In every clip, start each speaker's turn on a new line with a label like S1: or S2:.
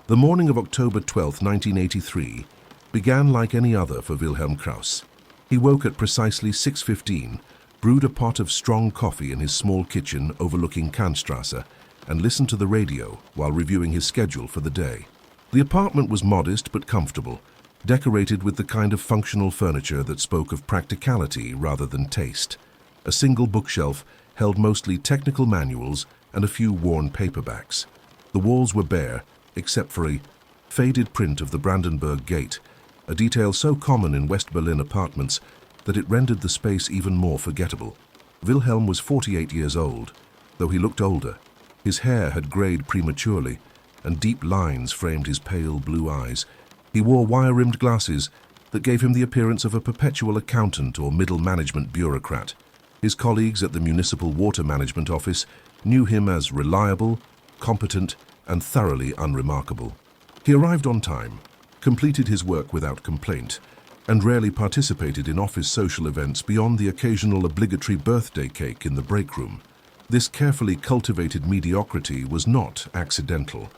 S1: The morning of October 12, 1983, began like any other for Wilhelm Krauss. He woke at precisely 6:15, brewed a pot of strong coffee in his small kitchen overlooking Kantstrasse, and listened to the radio while reviewing his schedule for the day. The apartment was modest but comfortable, decorated with the kind of functional furniture that spoke of practicality rather than taste. A single bookshelf held mostly technical manuals and a few worn paperbacks. The walls were bare, except for a faded print of the Brandenburg Gate, a detail so common in West Berlin apartments that it rendered the space even more forgettable. Wilhelm was 48 years old, though he looked older. His hair had grayed prematurely, and deep lines framed his pale blue eyes. He wore wire-rimmed glasses that gave him the appearance of a perpetual accountant or middle management bureaucrat. His colleagues at the Municipal Water Management Office knew him as reliable, competent, and thoroughly unremarkable. He arrived on time, completed his work without complaint, and rarely participated in office social events beyond the occasional obligatory birthday cake in the break room. This carefully cultivated mediocrity was not accidental.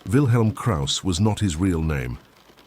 S1: Wilhelm Krauss was not his real name,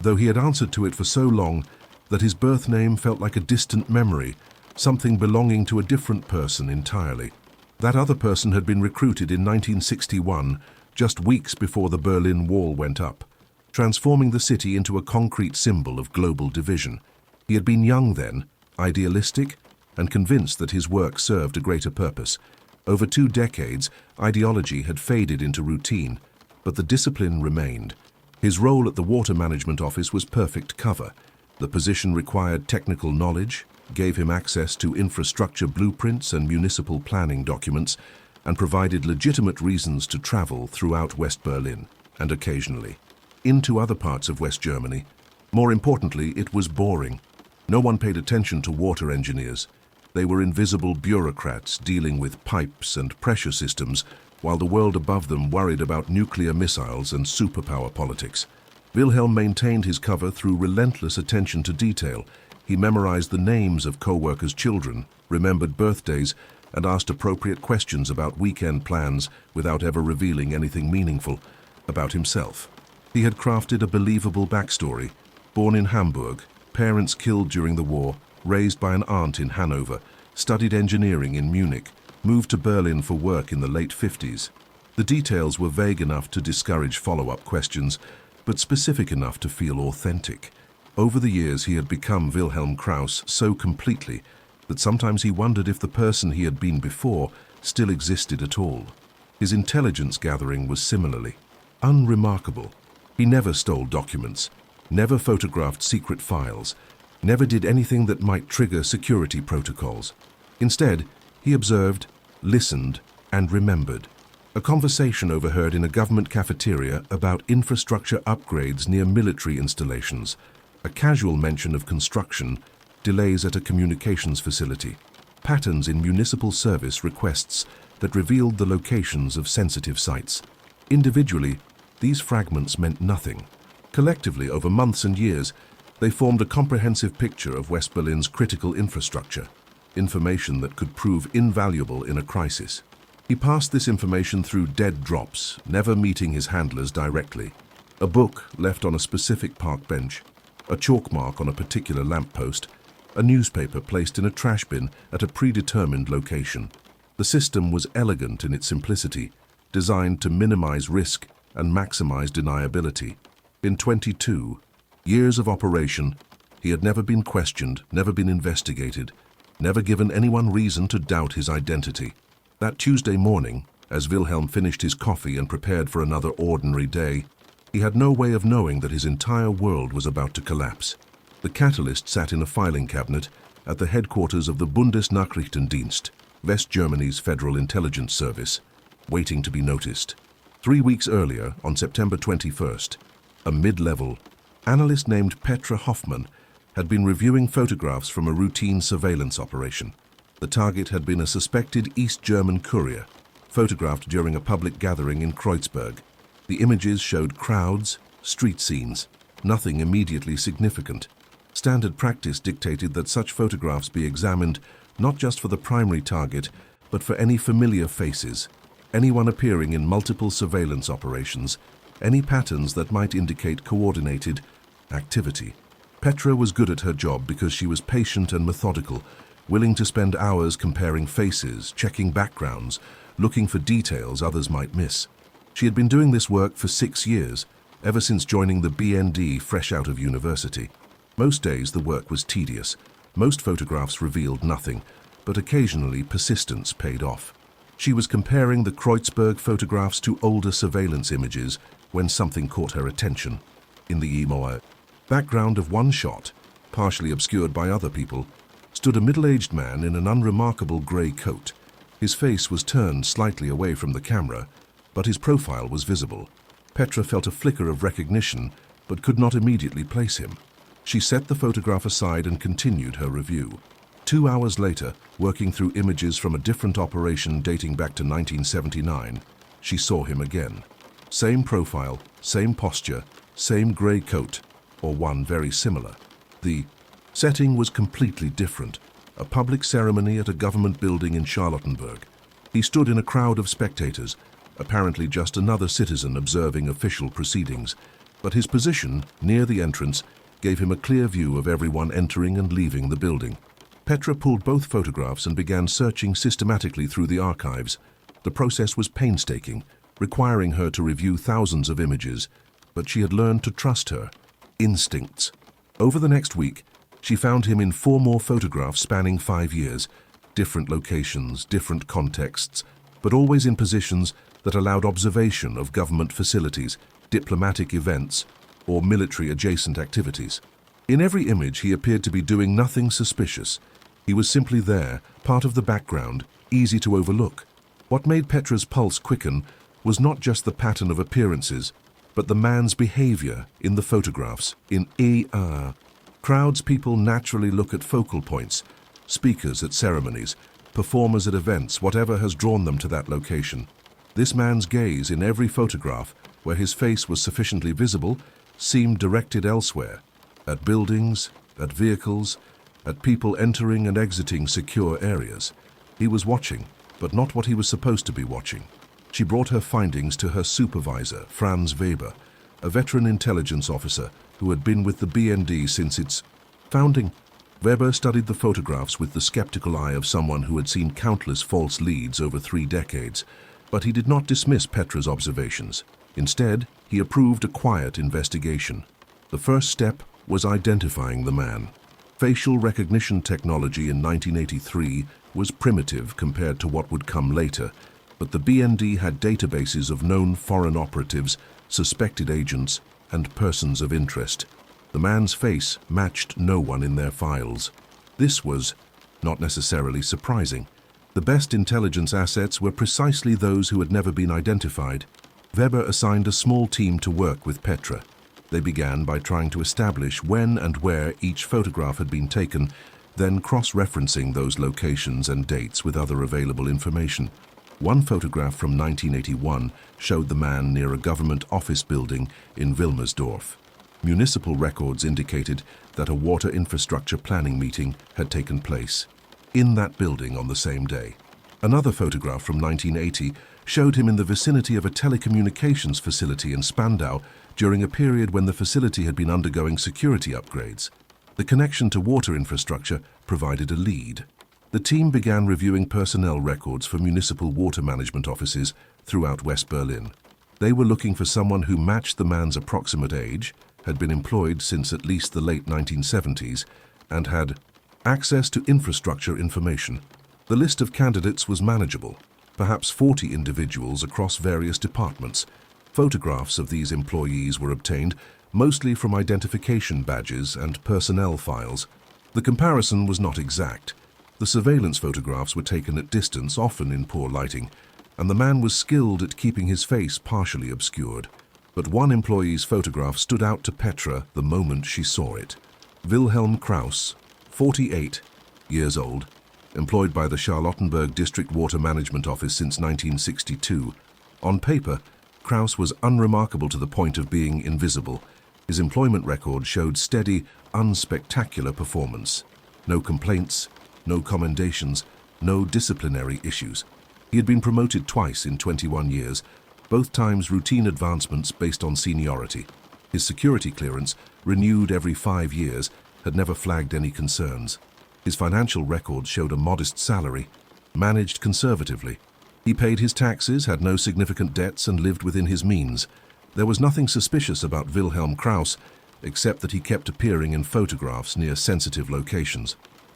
S1: though he had answered to it for so long that his birth name felt like a distant memory, something belonging to a different person entirely. That other person had been recruited in 1961, just weeks before the Berlin Wall went up, transforming the city into a concrete symbol of global division. He had been young then, idealistic, and convinced that his work served a greater purpose. Over 2 decades, ideology had faded into routine, but the discipline remained. His role at the Water Management Office was perfect cover. The position required technical knowledge, gave him access to infrastructure blueprints and municipal planning documents, and provided legitimate reasons to travel throughout West Berlin, and occasionally into other parts of West Germany. More importantly, it was boring. No one paid attention to water engineers. They were invisible bureaucrats dealing with pipes and pressure systems, while the world above them worried about nuclear missiles and superpower politics. Wilhelm maintained his cover through relentless attention to detail. He memorized the names of co-workers' children, remembered birthdays, and asked appropriate questions about weekend plans without ever revealing anything meaningful about himself. He had crafted a believable backstory. Born in Hamburg, parents killed during the war, raised by an aunt in Hanover, studied engineering in Munich, moved to Berlin for work in the late 50s. The details were vague enough to discourage follow-up questions, but specific enough to feel authentic. Over the years, he had become Wilhelm Krauss so completely that sometimes he wondered if the person he had been before still existed at all. His intelligence gathering was similarly unremarkable. He never stole documents, never photographed secret files, never did anything that might trigger security protocols. Instead, he observed, listened, and remembered. A conversation overheard in a government cafeteria about infrastructure upgrades near military installations, a casual mention of construction, delays at a communications facility, patterns in municipal service requests that revealed the locations of sensitive sites. Individually, these fragments meant nothing. Collectively, over months and years, they formed a comprehensive picture of West Berlin's critical infrastructure, information that could prove invaluable in a crisis. He passed this information through dead drops, never meeting his handlers directly. A book left on a specific park bench, a chalk mark on a particular lamppost, a newspaper placed in a trash bin at a predetermined location. The system was elegant in its simplicity, designed to minimize risk and maximize deniability. In 22 years of operation, he had never been questioned, never been investigated, never given anyone reason to doubt his identity. That Tuesday morning, as Wilhelm finished his coffee and prepared for another ordinary day, he had no way of knowing that his entire world was about to collapse. The catalyst sat in a filing cabinet at the headquarters of the Bundesnachrichtendienst, West Germany's Federal Intelligence Service, waiting to be noticed. 3 weeks earlier, on September 21st, a mid-level analyst named Petra Hoffmann had been reviewing photographs from a routine surveillance operation. The target had been a suspected East German courier, photographed during a public gathering in Kreuzberg. The images showed crowds, street scenes, nothing immediately significant. Standard practice dictated that such photographs be examined not just for the primary target, but for any familiar faces, anyone appearing in multiple surveillance operations, any patterns that might indicate coordinated activity. Petra was good at her job because she was patient and methodical, willing to spend hours comparing faces, checking backgrounds, looking for details others might miss. She had been doing this work for 6 years, ever since joining the BND fresh out of university. Most days the work was tedious. Most photographs revealed nothing, but occasionally persistence paid off. She was comparing the Kreuzberg photographs to older surveillance images when something caught her attention. In the EMOA background of one shot, partially obscured by other people, stood a middle-aged man in an unremarkable grey coat. His face was turned slightly away from the camera, but his profile was visible. Petra felt a flicker of recognition, but could not immediately place him. She set the photograph aside and continued her review. 2 hours later, working through images from a different operation dating back to 1979, she saw him again. Same profile, same posture, same grey coat, or one very similar. The setting was completely different. A public ceremony at a government building in Charlottenburg. He stood in a crowd of spectators, apparently just another citizen observing official proceedings, but his position, near the entrance, gave him a clear view of everyone entering and leaving the building. Petra pulled both photographs and began searching systematically through the archives. The process was painstaking, requiring her to review thousands of images, but she had learned to trust her instincts. Over the next week, she found him in 4 more photographs spanning 5 years, different locations, different contexts, but always in positions that allowed observation of government facilities, diplomatic events, or military-adjacent activities. In every image, he appeared to be doing nothing suspicious. He was simply there, part of the background, easy to overlook. What made Petra's pulse quicken was not just the pattern of appearances, but the man's behavior in the photographs. In ER, crowds people naturally look at focal points, speakers at ceremonies, performers at events, whatever has drawn them to that location. This man's gaze in every photograph, where his face was sufficiently visible, seemed directed elsewhere, at buildings, at vehicles, at people entering and exiting secure areas. He was watching, but not what he was supposed to be watching. She brought her findings to her supervisor, Franz Weber, a veteran intelligence officer who had been with the BND since its founding. Weber studied the photographs with the skeptical eye of someone who had seen countless false leads over 3 decades, but he did not dismiss Petra's observations. Instead, he approved a quiet investigation. The first step was identifying the man. Facial recognition technology in 1983 was primitive compared to what would come later, but the BND had databases of known foreign operatives, suspected agents, and persons of interest. The man's face matched no one in their files. This was not necessarily surprising. The best intelligence assets were precisely those who had never been identified. Weber assigned a small team to work with Petra. They began by trying to establish when and where each photograph had been taken, then cross-referencing those locations and dates with other available information. One photograph from 1981 showed the man near a government office building in Wilmersdorf. Municipal records indicated that a water infrastructure planning meeting had taken place in that building on the same day. Another photograph from 1980 showed him in the vicinity of a telecommunications facility in Spandau during a period when the facility had been undergoing security upgrades. The connection to water infrastructure provided a lead. The team began reviewing personnel records for municipal water management offices throughout West Berlin. They were looking for someone who matched the man's approximate age, had been employed since at least the late 1970s, and had access to infrastructure information. The list of candidates was manageable, perhaps 40 individuals across various departments. Photographs of these employees were obtained, mostly from identification badges and personnel files. The comparison was not exact. The surveillance photographs were taken at distance, often in poor lighting, and the man was skilled at keeping his face partially obscured. But one employee's photograph stood out to Petra the moment she saw it. Wilhelm Krauss, 48 years old, employed by the Charlottenburg District Water Management Office since 1962. On paper, Krauss was unremarkable to the point of being invisible. His employment record showed steady, unspectacular performance. No complaints, no commendations, no disciplinary issues. He had been promoted twice in 21 years, both times routine advancements based on seniority. His security clearance, renewed every 5 years, had never flagged any concerns. His financial record showed a modest salary, managed conservatively. He paid his taxes, had no significant debts, and lived within his means. There was nothing suspicious about Wilhelm Krauss, except that he kept appearing in photographs near sensitive locations.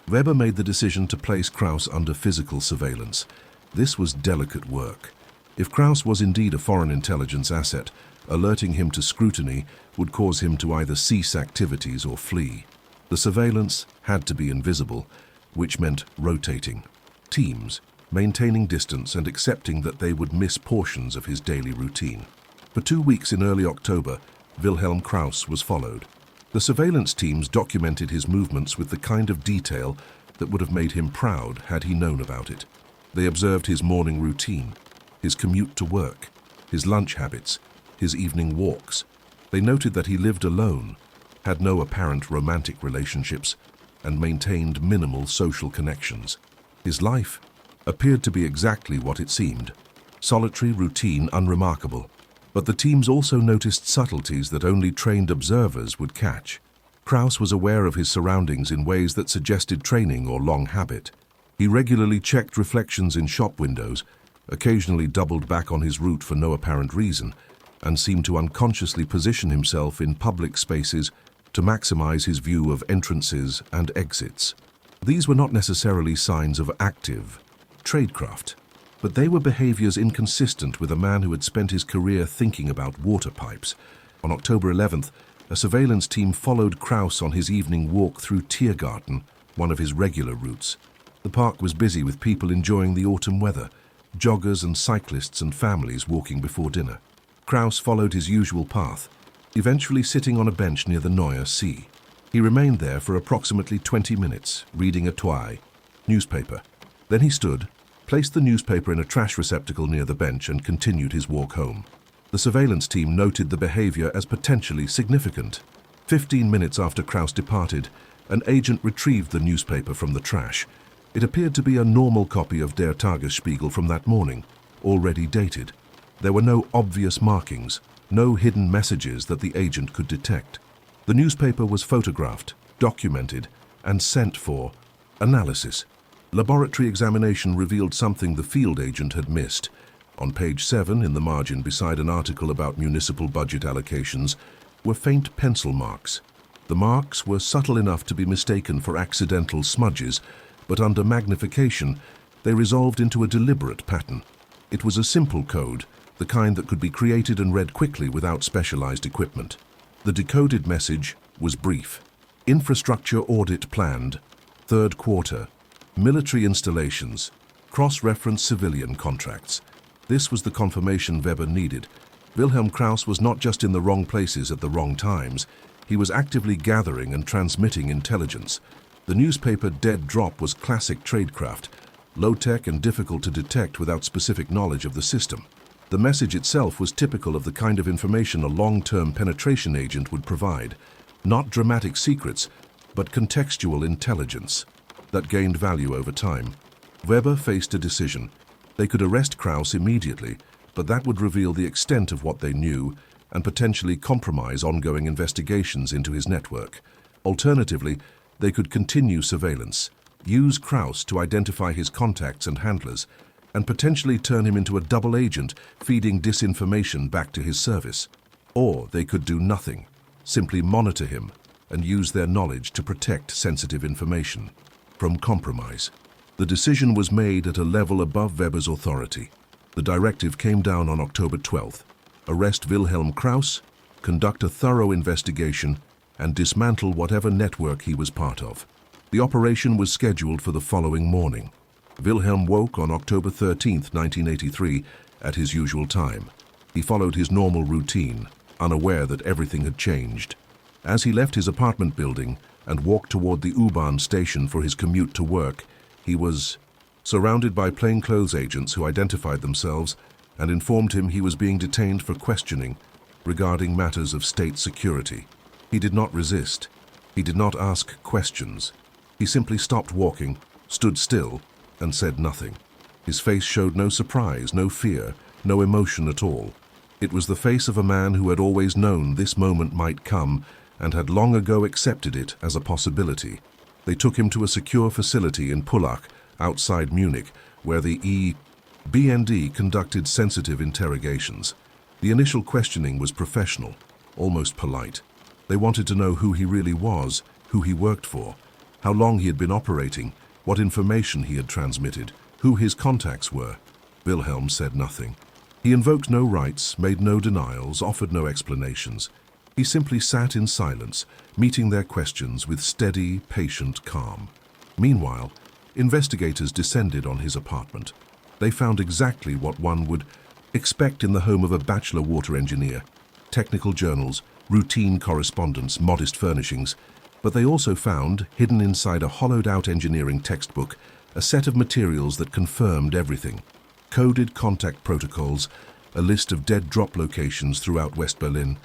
S1: Weber made the decision to place Krauss under physical surveillance. This was delicate work. If Krauss was indeed a foreign intelligence asset, alerting him to scrutiny would cause him to either cease activities or flee. The surveillance had to be invisible, which meant rotating teams, maintaining distance and accepting that they would miss portions of his daily routine. For 2 weeks in early October, Wilhelm Krauss was followed. The surveillance teams documented his movements with the kind of detail that would have made him proud had he known about it. They observed his morning routine, his commute to work, his lunch habits, his evening walks. They noted that he lived alone, had no apparent romantic relationships, and maintained minimal social connections. His life appeared to be exactly what it seemed: solitary, routine, unremarkable. But the teams also noticed subtleties that only trained observers would catch. Krauss was aware of his surroundings in ways that suggested training or long habit. He regularly checked reflections in shop windows, occasionally doubled back on his route for no apparent reason, and seemed to unconsciously position himself in public spaces to maximize his view of entrances and exits. These were not necessarily signs of active tradecraft, but they were behaviors inconsistent with a man who had spent his career thinking about water pipes. On October 11th, a surveillance team followed Krauss on his evening walk through Tiergarten, one of his regular routes. The park was busy with people enjoying the autumn weather, joggers and cyclists and families walking before dinner. Krauss followed his usual path, eventually sitting on a bench near the Neue See. He remained there for approximately 20 minutes, reading a WWII newspaper. Then he stood, placed the newspaper in a trash receptacle near the bench, and continued his walk home. The surveillance team noted the behavior as potentially significant. 15 minutes after Krauss departed, an agent retrieved the newspaper from the trash. It appeared to be a normal copy of Der Tagesspiegel from that morning, already dated. There were no obvious markings, no hidden messages that the agent could detect. The newspaper was photographed, documented, and sent for analysis. Laboratory examination revealed something the field agent had missed. On page 7, in the margin beside an article about municipal budget allocations, were faint pencil marks. The marks were subtle enough to be mistaken for accidental smudges, but under magnification, they resolved into a deliberate pattern. It was a simple code, the kind that could be created and read quickly without specialized equipment. The decoded message was brief. Infrastructure audit planned, 3rd quarter. Military installations, cross-reference civilian contracts. This was the confirmation Weber needed. Wilhelm Krauss was not just in the wrong places at the wrong times. He was actively gathering and transmitting intelligence. The newspaper dead drop was classic tradecraft, low-tech and difficult to detect without specific knowledge of the system. The message itself was typical of the kind of information a long-term penetration agent would provide. Not dramatic secrets, but contextual intelligence that gained value over time. Weber faced a decision. They could arrest Krauss immediately, but that would reveal the extent of what they knew and potentially compromise ongoing investigations into his network. Alternatively, they could continue surveillance, use Krauss to identify his contacts and handlers, and potentially turn him into a double agent feeding disinformation back to his service. Or they could do nothing, simply monitor him and use their knowledge to protect sensitive information from compromise. The decision was made at a level above Weber's authority. The directive came down on October 12th. Arrest Wilhelm Krauss, conduct a thorough investigation, and dismantle whatever network he was part of. The operation was scheduled for the following morning. Wilhelm woke on October 13, 1983, at his usual time. He followed his normal routine, unaware that everything had changed. As he left his apartment building and walked toward the U-Bahn station for his commute to work, he was surrounded by plainclothes agents who identified themselves and informed him he was being detained for questioning regarding matters of state security. He did not resist. He did not ask questions. He simply stopped walking, stood still, and said nothing. His face showed no surprise, no fear, no emotion at all. It was the face of a man who had always known this moment might come and had long ago accepted it as a possibility. They took him to a secure facility in Pullach, outside Munich, where the BND conducted sensitive interrogations. The initial questioning was professional, almost polite. They wanted to know who he really was, who he worked for, how long he had been operating, what information he had transmitted, who his contacts were. Wilhelm said nothing. He invoked no rights, made no denials, offered no explanations. He simply sat in silence, meeting their questions with steady, patient calm. Meanwhile, investigators descended on his apartment. They found exactly what one would expect in the home of a bachelor water engineer: technical journals, routine correspondence, modest furnishings. But they also found, hidden inside a hollowed-out engineering textbook, a set of materials that confirmed everything: coded contact protocols, a list of dead drop locations throughout West Berlin,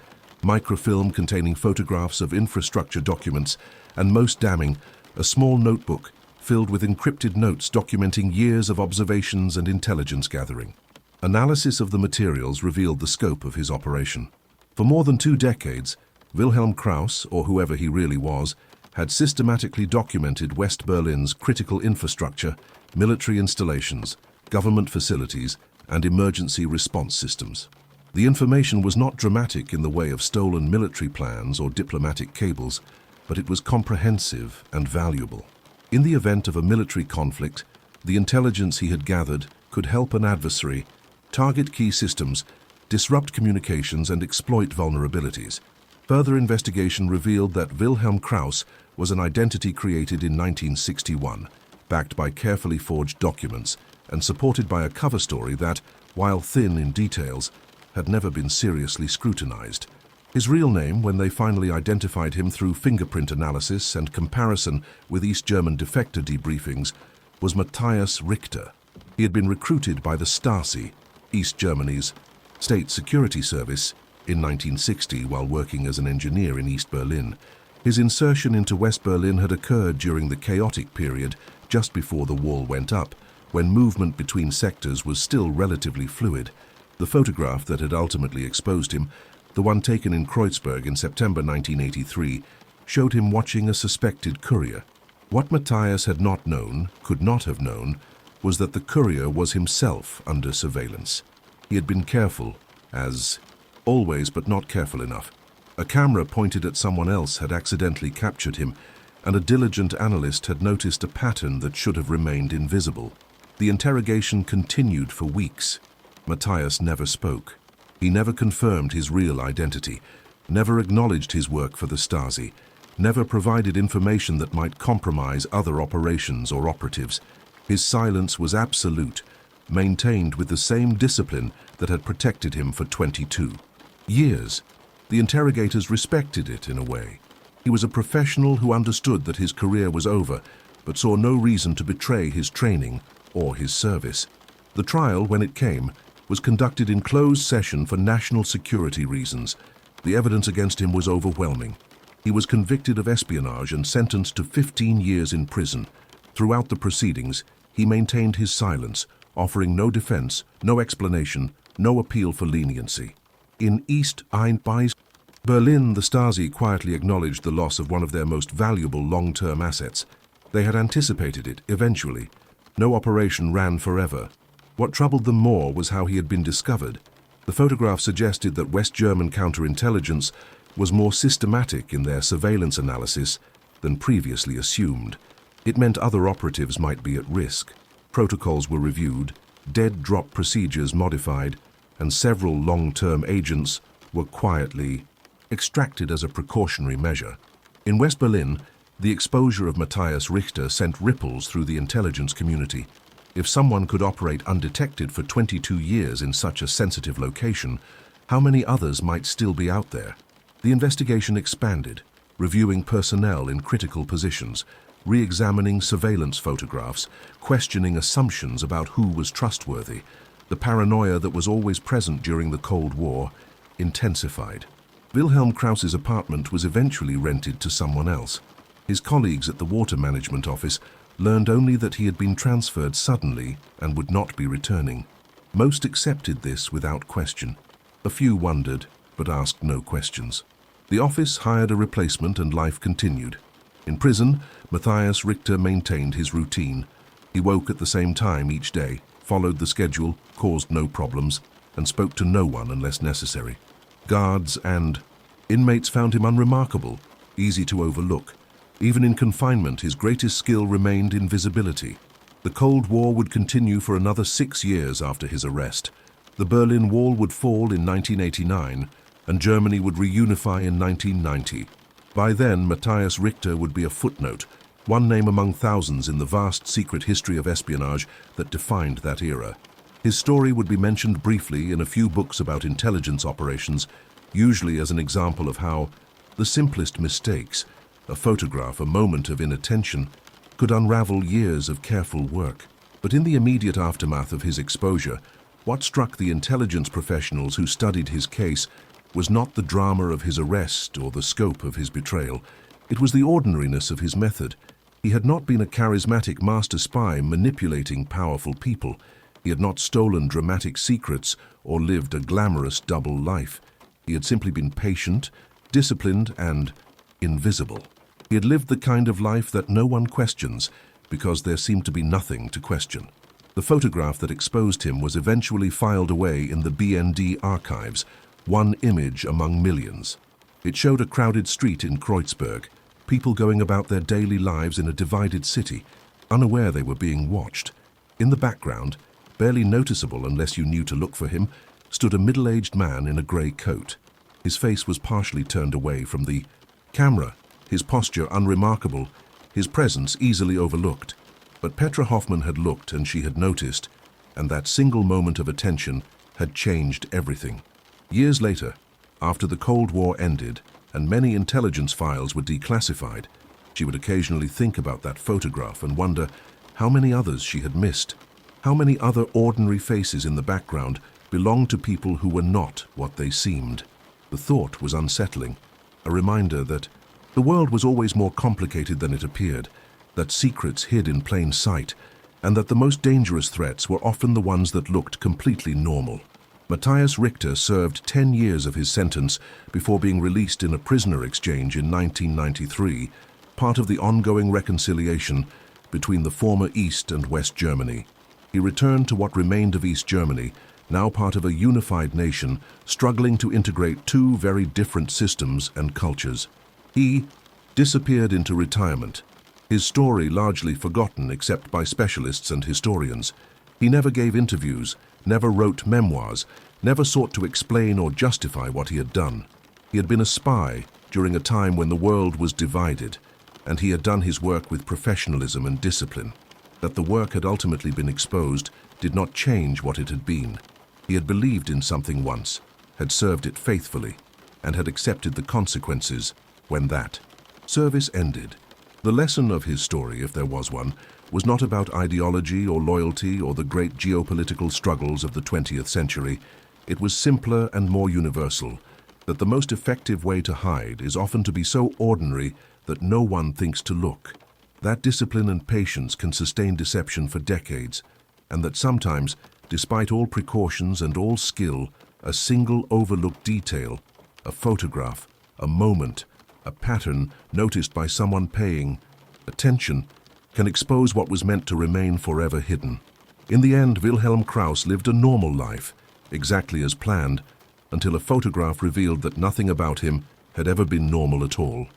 S1: microfilm containing photographs of infrastructure documents, and most damning, a small notebook filled with encrypted notes documenting years of observations and intelligence gathering. Analysis of the materials revealed the scope of his operation. For more than 2 decades, Wilhelm Krauss, or whoever he really was, had systematically documented West Berlin's critical infrastructure, military installations, government facilities, and emergency response systems. The information was not dramatic in the way of stolen military plans or diplomatic cables, but it was comprehensive and valuable. In the event of a military conflict, the intelligence he had gathered could help an adversary target key systems, disrupt communications, and exploit vulnerabilities. Further investigation revealed that Wilhelm Krauss was an identity created in 1961, backed by carefully forged documents and supported by a cover story that, while thin in details, had never been seriously scrutinized. His real name, when they finally identified him through fingerprint analysis and comparison with East German defector debriefings, was Matthias Richter. He had been recruited by the Stasi, East Germany's state security service, in 1960 while working as an engineer in East Berlin. His insertion into West Berlin had occurred during the chaotic period just before the wall went up, when movement between sectors was still relatively fluid. The photograph that had ultimately exposed him, the one taken in Kreuzberg in September 1983, showed him watching a suspected courier. What Matthias had not known, could not have known, was that the courier was himself under surveillance. He had been careful, as always, but not careful enough. A camera pointed at someone else had accidentally captured him, and a diligent analyst had noticed a pattern that should have remained invisible. The interrogation continued for weeks. Matthias never spoke. He never confirmed his real identity, never acknowledged his work for the Stasi, never provided information that might compromise other operations or operatives. His silence was absolute, maintained with the same discipline that had protected him for 22 years. The interrogators respected it in a way. He was a professional who understood that his career was over, but saw no reason to betray his training or his service. The trial, when it came, was conducted in closed session for national security reasons. The evidence against him was overwhelming. He was convicted of espionage and sentenced to 15 years in prison. Throughout the proceedings, he maintained his silence, offering no defense, no explanation, no appeal for leniency. In East Berlin, the Stasi quietly acknowledged the loss of one of their most valuable long-term assets. They had anticipated it, eventually. No operation ran forever. What troubled them more was how he had been discovered. The photograph suggested that West German counterintelligence was more systematic in their surveillance analysis than previously assumed. It meant other operatives might be at risk. Protocols were reviewed, dead drop procedures modified, and several long-term agents were quietly extracted as a precautionary measure. In West Berlin, the exposure of Matthias Richter sent ripples through the intelligence community. If someone could operate undetected for 22 years in such a sensitive location, how many others might still be out there? The investigation expanded, reviewing personnel in critical positions, re-examining surveillance photographs, questioning assumptions about who was trustworthy. The paranoia that was always present during the Cold War intensified. Wilhelm Krauss's apartment was eventually rented to someone else. His colleagues at the water management office learned only that he had been transferred suddenly and would not be returning. Most accepted this without question. A few wondered, but asked no questions. The office hired a replacement and life continued. In prison, Matthias Richter maintained his routine. He woke at the same time each day, followed the schedule, caused no problems, and spoke to no one unless necessary. Guards and inmates found him unremarkable, easy to overlook. Even in confinement, his greatest skill remained invisibility. The Cold War would continue for another 6 years after his arrest. The Berlin Wall would fall in 1989, and Germany would reunify in 1990. By then, Matthias Richter would be a footnote, one name among thousands in the vast secret history of espionage that defined that era. His story would be mentioned briefly in a few books about intelligence operations, usually as an example of how the simplest mistakes, a photograph, a moment of inattention, could unravel years of careful work. But in the immediate aftermath of his exposure, what struck the intelligence professionals who studied his case was not the drama of his arrest or the scope of his betrayal. It was the ordinariness of his method. He had not been a charismatic master spy manipulating powerful people. He had not stolen dramatic secrets or lived a glamorous double life. He had simply been patient, disciplined, and invisible. He had lived the kind of life that no one questions, because there seemed to be nothing to question. The photograph that exposed him was eventually filed away in the BND archives, one image among millions. It showed a crowded street in Kreuzberg, people going about their daily lives in a divided city, unaware they were being watched. In the background, barely noticeable unless you knew to look for him, stood a middle-aged man in a grey coat. His face was partially turned away from the camera, his posture unremarkable, his presence easily overlooked. But Petra Hoffmann had looked and she had noticed, and that single moment of attention had changed everything. Years later, after the Cold War ended and many intelligence files were declassified, she would occasionally think about that photograph and wonder how many others she had missed. How many other ordinary faces in the background belonged to people who were not what they seemed. The thought was unsettling, a reminder that the world was always more complicated than it appeared, that secrets hid in plain sight, and that the most dangerous threats were often the ones that looked completely normal. Matthias Richter served 10 years of his sentence before being released in a prisoner exchange in 1993, part of the ongoing reconciliation between the former East and West Germany. He returned to what remained of East Germany, now part of a unified nation, struggling to integrate two very different systems and cultures. He disappeared into retirement, his story largely forgotten except by specialists and historians. He never gave interviews, never wrote memoirs, never sought to explain or justify what he had done. He had been a spy during a time when the world was divided, and he had done his work with professionalism and discipline. That the work had ultimately been exposed did not change what it had been. He had believed in something once, had served it faithfully, and had accepted the consequences when that service ended. The lesson of his story, if there was one, was not about ideology or loyalty or the great geopolitical struggles of the 20th century. It was simpler and more universal, that the most effective way to hide is often to be so ordinary that no one thinks to look. That discipline and patience can sustain deception for decades, and that sometimes, despite all precautions and all skill, a single overlooked detail, a photograph, a moment, a pattern noticed by someone paying attention, can expose what was meant to remain forever hidden. In the end, Wilhelm Krauss lived a normal life, exactly as planned, until a photograph revealed that nothing about him had ever been normal at all.